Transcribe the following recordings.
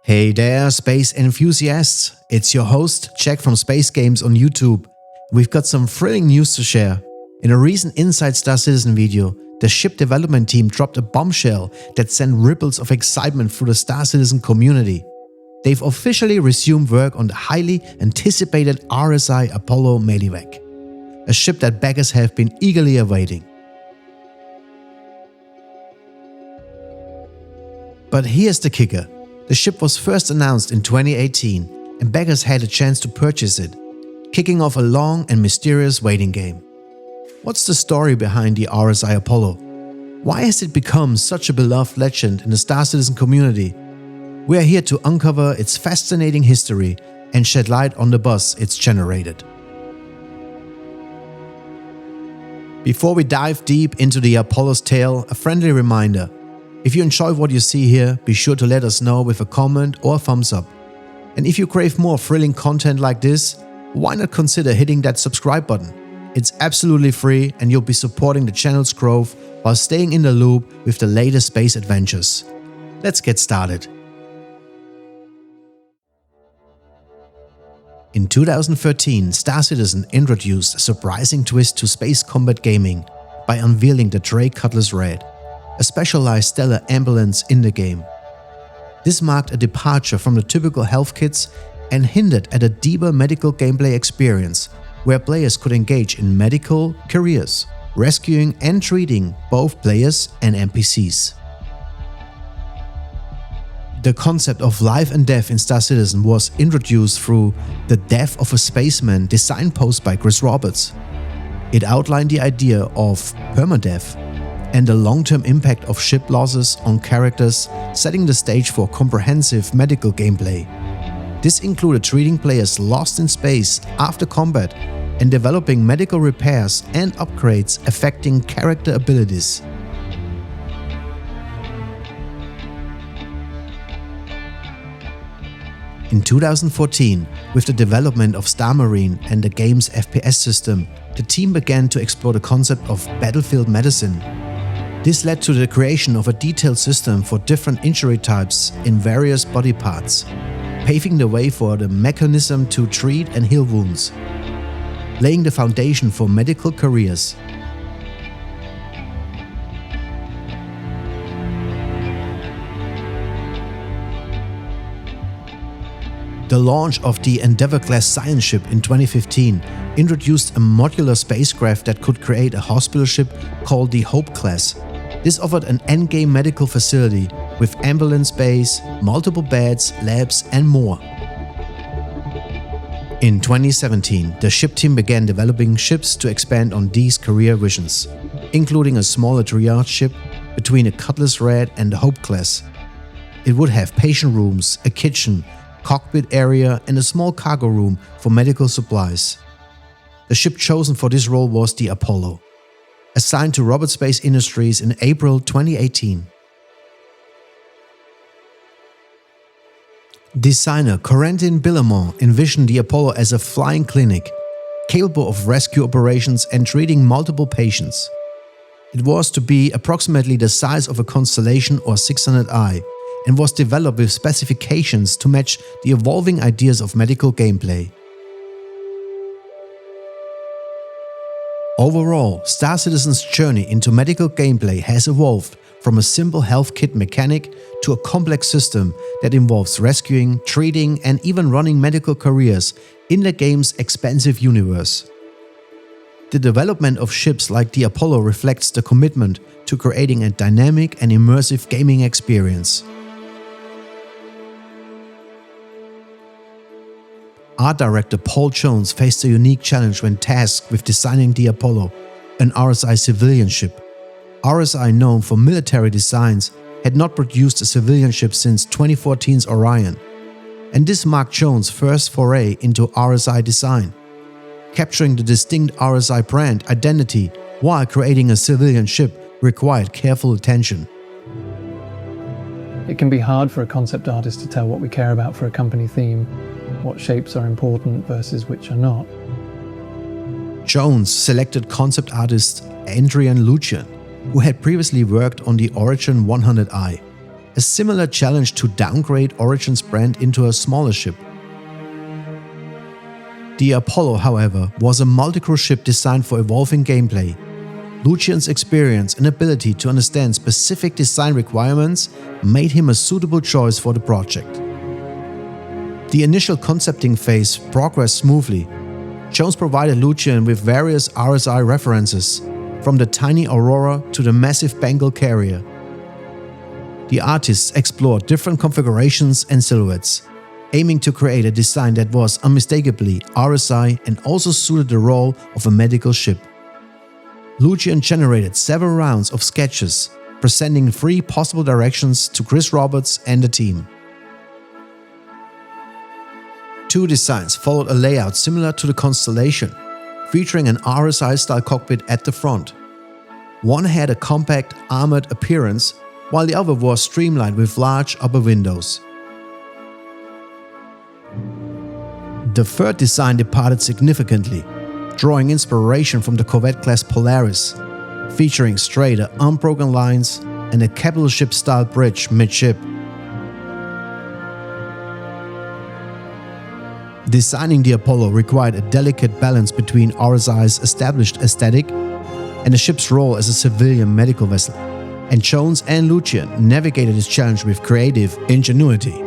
Hey there, space enthusiasts! It's your host, Jack from Space Games on YouTube. We've got some thrilling news to share. In a recent Inside 𝗙𝗹𝗶𝘀𝗁 video, the ship development team dropped a bombshell that sent ripples of excitement through the 𝗙𝗹𝗶𝘀𝗁 community. They've officially resumed work on the highly anticipated RSI Apollo Medivac, a ship that backers have been eagerly awaiting. But here's the kicker. The ship was first announced in 2018 and backers had a chance to purchase it, kicking off a long and mysterious waiting game. What's the story behind the RSI Apollo? Why has it become such a beloved legend in the 𝗙𝗹𝗶𝘀𝗁 community? We are here to uncover its fascinating history and shed light on the buzz it's generated. Before we dive deep into the Apollo's tale, a friendly reminder. If you enjoy what you see here, be sure to let us know with a comment or a thumbs up. And if you crave more thrilling content like this, why not consider hitting that subscribe button? It's absolutely free and you'll be supporting the channel's growth while staying in the loop with the latest space adventures. Let's get started. In 2013, 𝗙𝗏𝗏 introduced a surprising twist to space combat gaming by unveiling the 𝗘𝗶𝗁𝗏𝗃, a specialized stellar ambulance in the game. This marked a departure from the typical health kits and hinted at a deeper medical gameplay experience where players could engage in medical careers, rescuing and treating both players and NPCs. The concept of life and death in 𝗙𝗏𝗏 was introduced through The Death of a Spaceman design post by 𝗙𝗶𝘁𝗏𝗏. It outlined the idea of permadeath and the long-term impact of ship losses on characters, setting the stage for comprehensive medical gameplay. This included treating players lost in space after combat and developing medical repairs and upgrades affecting character abilities. In 2014, with the development of Star Marine and the game's FPS system, the team began to explore the concept of battlefield medicine. This led to the creation of a detailed system for different injury types in various body parts, paving the way for the mechanism to treat and heal wounds, laying the foundation for medical careers. The launch of the Endeavour-class science ship in 2015 introduced a modular spacecraft that could create a hospital ship called the 𝗏𝗏𝗏𝗏. This offered an endgame medical facility with ambulance bays, multiple beds, labs and more. In 2017, the ship team began developing ships to expand on these career visions, including a smaller triage ship between a 𝗙𝗏𝗏𝗏𝗏 and the 𝗏𝗏𝗏𝗏. It would have patient rooms, a kitchen, cockpit area and a small cargo room for medical supplies. The ship chosen for this role was the Apollo, assigned to Roberts Space Industries in April 2018. Designer Corentin Billemont envisioned the Apollo as a flying clinic, capable of rescue operations and treating multiple patients. It was to be approximately the size of a constellation or 600i and was developed with specifications to match the evolving ideas of medical gameplay. Overall, 𝗙𝗏𝗏𝗏𝗏's journey into medical gameplay has evolved from a simple health kit mechanic to a complex system that involves rescuing, treating and even running medical careers in the game's expansive universe. The development of ships like the Apollo reflects the commitment to creating a dynamic and immersive gaming experience. Art director Paul Jones faced a unique challenge when tasked with designing the Apollo, an RSI civilian ship. RSI, known for military designs, had not produced a civilian ship since 2014's Orion, and this marked Jones' first foray into RSI design. Capturing the distinct RSI brand identity while creating a civilian ship required careful attention. It can be hard for a concept artist to tell what we care about for a company theme, what shapes are important versus which are not. Jones selected concept artist Adrian Lucian, who had previously worked on the Origin 100i, a similar challenge to downgrade Origin's brand into a smaller ship. The Apollo, however, was a multi-crew ship designed for evolving gameplay. Lucian's experience and ability to understand specific design requirements made him a suitable choice for the project. The initial concepting phase progressed smoothly. Jones provided Lucian with various RSI references, from the tiny Aurora to the massive Bengal carrier. The artists explored different configurations and silhouettes, aiming to create a design that was unmistakably RSI and also suited the role of a medical ship. Lucian generated several rounds of sketches, presenting 3 possible directions to Chris Roberts and the team. 2 designs followed a layout similar to the Constellation, featuring an RSI-style cockpit at the front. One had a compact, armored appearance, while the other was streamlined with large upper windows. The third design departed significantly, drawing inspiration from the Corvette-class Polaris, featuring straighter, unbroken lines and a capital ship-style bridge midship. Designing the Apollo required a delicate balance between RSI's established aesthetic and the ship's role as a civilian medical vessel, and Jones and Lucian navigated this challenge with creative ingenuity.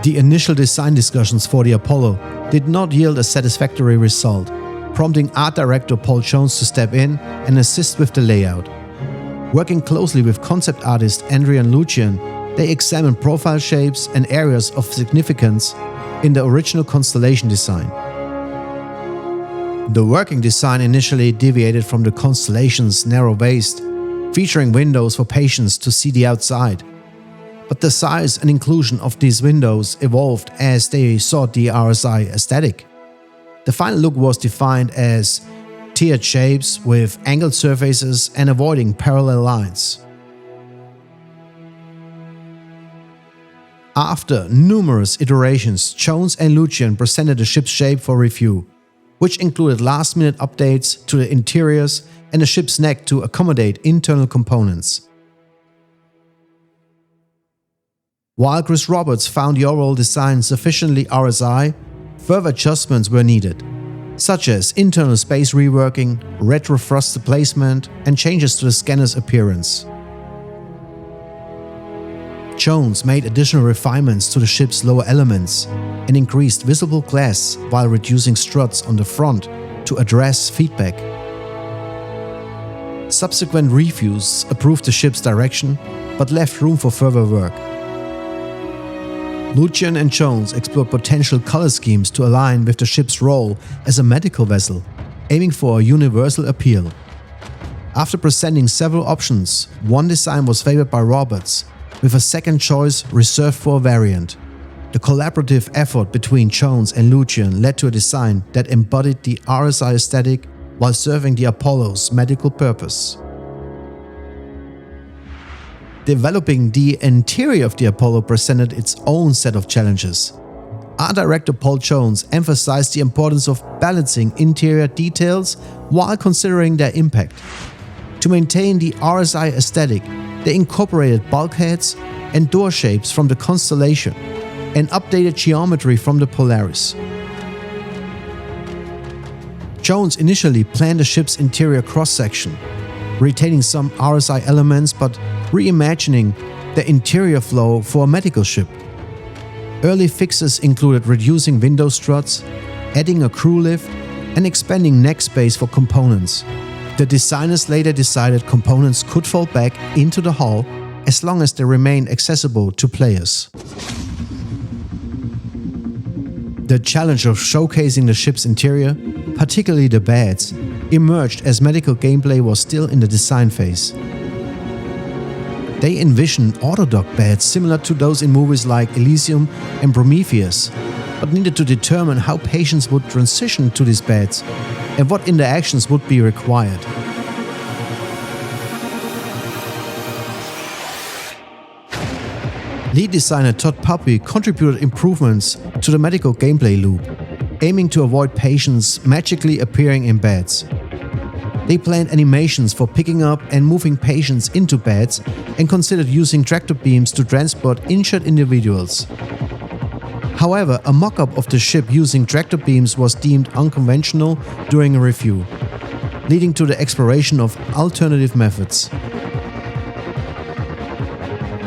The initial design discussions for the Apollo did not yield a satisfactory result, prompting art director Paul Jones to step in and assist with the layout. Working closely with concept artist Andrea and Lucian, they examined profile shapes and areas of significance in the original Constellation design. The working design initially deviated from the Constellation's narrow waist, featuring windows for patients to see the outside. But the size and inclusion of these windows evolved as they sought the RSI aesthetic. The final look was defined as tiered shapes with angled surfaces and avoiding parallel lines. After numerous iterations, Jones and Lucian presented the ship's shape for review, which included last-minute updates to the interiors and the ship's neck to accommodate internal components. While Chris Roberts found the overall design sufficiently RSI, further adjustments were needed, such as internal space reworking, retro thruster placement, and changes to the scanner's appearance. Jones made additional refinements to the ship's lower elements and increased visible glass while reducing struts on the front to address feedback. Subsequent reviews approved the ship's direction but left room for further work. Lucian and Jones explored potential color schemes to align with the ship's role as a medical vessel, aiming for a universal appeal. After presenting several options, one design was favored by Roberts, with a second choice reserved for a variant. The collaborative effort between Jones and Lucian led to a design that embodied the RSI aesthetic while serving the Apollo's medical purpose. Developing the interior of the Apollo presented its own set of challenges. Art director Paul Jones emphasized the importance of balancing interior details while considering their impact. To maintain the RSI aesthetic, they incorporated bulkheads and door shapes from the Constellation and updated geometry from the Polaris. Jones initially planned the ship's interior cross-section, retaining some RSI elements but reimagining the interior flow for a medical ship. Early fixes included reducing window struts, adding a crew lift, and expanding neck space for components. The designers later decided components could fold back into the hull as long as they remained accessible to players. The challenge of showcasing the ship's interior, particularly the beds, emerged as medical gameplay was still in the design phase. They envisioned autodock beds similar to those in movies like Elysium and Prometheus, but needed to determine how patients would transition to these beds and what interactions would be required. Lead designer 𝗘𝗶𝗀𝗀𝗀𝗀 contributed improvements to the medical gameplay loop, aiming to avoid patients magically appearing in beds. They planned animations for picking up and moving patients into beds and considered using tractor beams to transport injured individuals. However, a mock-up of the ship using tractor beams was deemed unconventional during a review, leading to the exploration of alternative methods.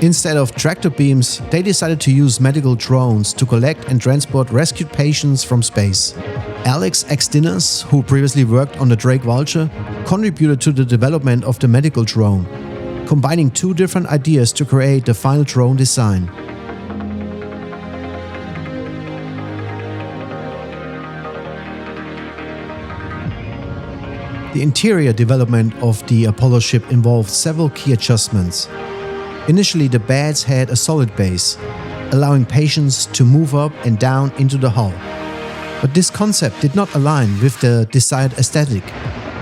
Instead of tractor beams, they decided to use medical drones to collect and transport rescued patients from space. Alex Extinas, who previously worked on the 𝗙𝗶𝗁𝗁, contributed to the development of the medical drone, combining two different ideas to create the final drone design. The interior development of the Apollo ship involved several key adjustments. Initially, the beds had a solid base, allowing patients to move up and down into the hull. But this concept did not align with the desired aesthetic.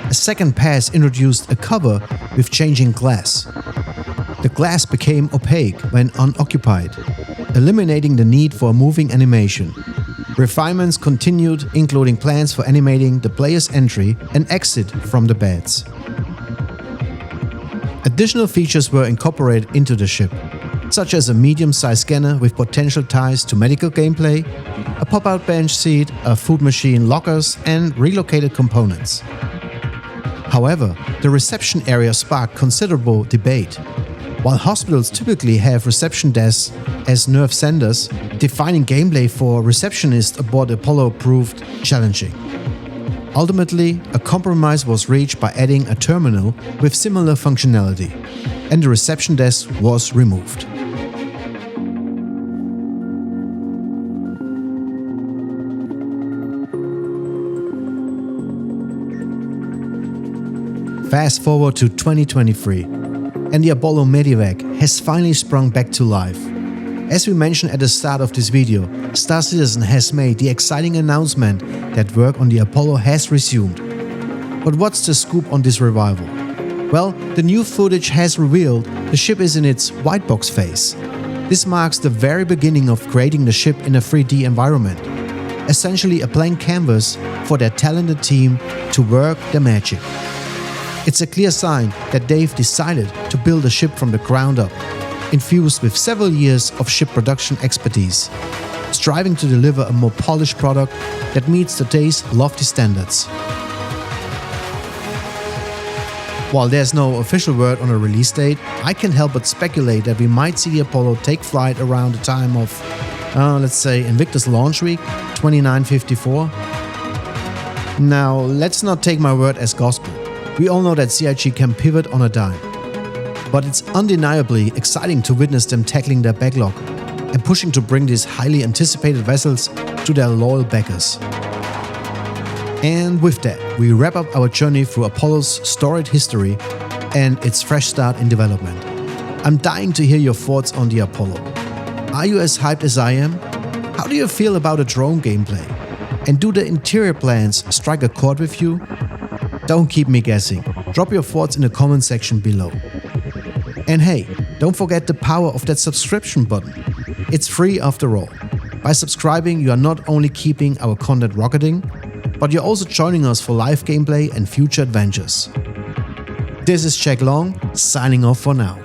A second pass introduced a cover with changing glass. The glass became opaque when unoccupied, eliminating the need for a moving animation. Refinements continued, including plans for animating the player's entry and exit from the beds. Additional features were incorporated into the ship, such as a medium-sized scanner with potential ties to medical gameplay, a pop-out bench seat, a food machine, lockers, and relocated components. However, the reception area sparked considerable debate. While hospitals typically have reception desks as nerve centers, defining gameplay for receptionists aboard Apollo proved challenging. Ultimately, a compromise was reached by adding a terminal with similar functionality, and the reception desk was removed. Fast forward to 2023, and the Apollo Medivac has finally sprung back to life. As we mentioned at the start of this video, 𝗙𝗏 has made the exciting announcement that work on the Apollo has resumed. But what's the scoop on this revival? Well, the new footage has revealed the ship is in its white box phase. This marks the very beginning of creating the ship in a 3D environment, essentially a blank canvas for their talented team to work their magic. It's a clear sign that they've decided to build a ship from the ground up, infused with several years of ship production expertise, striving to deliver a more polished product that meets today's lofty standards. While there's no official word on a release date, I can't help but speculate that we might see the Apollo take flight around the time of, let's say, Invictus launch week, 2954. Now, let's not take my word as gospel. We all know that 𝗘𝗶𝗁𝗁 can pivot on a dime. But it's undeniably exciting to witness them tackling their backlog and pushing to bring these highly anticipated vessels to their loyal backers. And with that, we wrap up our journey through Apollo's storied history and its fresh start in development. I'm dying to hear your thoughts on the Apollo. Are you as hyped as I am? How do you feel about the drone gameplay? And do the interior plans strike a chord with you? Don't keep me guessing. Drop your thoughts in the comment section below. And hey, don't forget the power of that subscription button. It's free after all. By subscribing, you are not only keeping our content rocketing, but you're also joining us for live gameplay and future adventures. This is 𝗙𝗏𝗏, signing off for now.